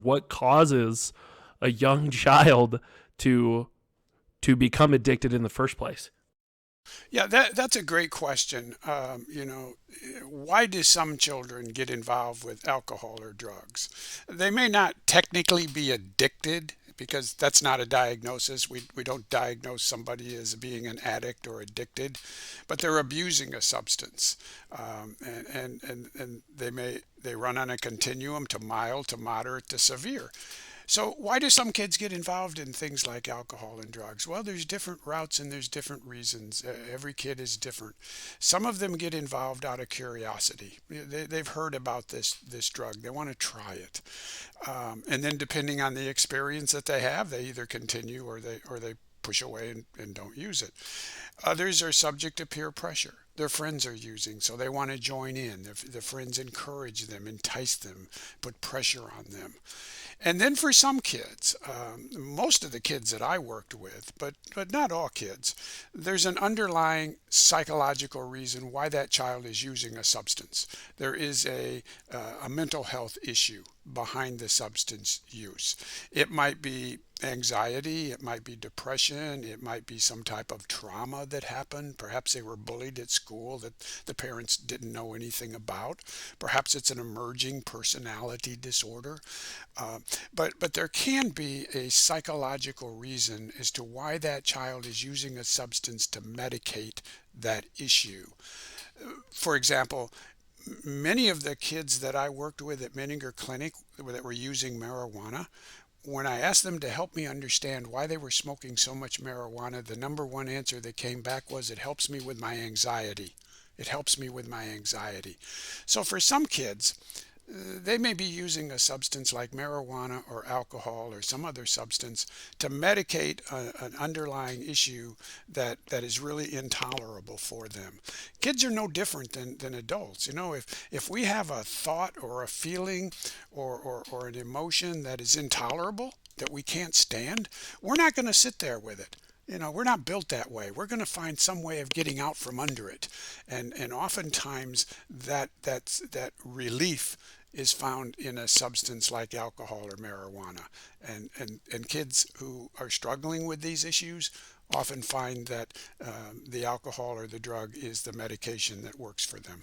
What causes a young child to become addicted in the first place? Yeah, that's a great question. Why do some children get involved with alcohol or drugs? They may not technically be addicted because that's not a diagnosis. We don't diagnose somebody as being an addict or addicted, but they're abusing a substance, and they run on a continuum to mild to moderate to severe. So why do some kids get involved in things like alcohol and drugs? Well, there's different routes and there's different reasons. Every kid is different. Some of them get involved out of curiosity. They've heard about this drug. They want to try it, and then depending on the experience that they have, they either continue or they push away and don't use it. Others are subject to peer pressure. Their friends are using, so they want to join in. Their friends encourage them, entice them, put pressure on them. And then for some kids, most of the kids that I worked with, but not all kids, there's an underlying psychological reason why that child is using a substance. There is a mental health issue behind the substance use. It might be anxiety, it might be depression, it might be some type of trauma that happened. Perhaps they were bullied at school that the parents didn't know anything about. Perhaps it's an emerging personality disorder. But there can be a psychological reason as to why that child is using a substance to medicate that issue. For example, many of the kids that I worked with at Menninger Clinic that were using marijuana, when I asked them to help me understand why they were smoking so much marijuana, the number one answer that came back was, it helps me with my anxiety. It helps me with my anxiety. So for some kids, they may be using a substance like marijuana or alcohol or some other substance to medicate an underlying issue that is really intolerable for them. Kids are no different than adults. If we have a thought or a feeling or an emotion that is intolerable, that we can't stand, we're not going to sit there with it. We're not built that way. We're going to find some way of getting out from under it. And oftentimes that relief is found in a substance like alcohol or marijuana. And kids who are struggling with these issues often find that the alcohol or the drug is the medication that works for them.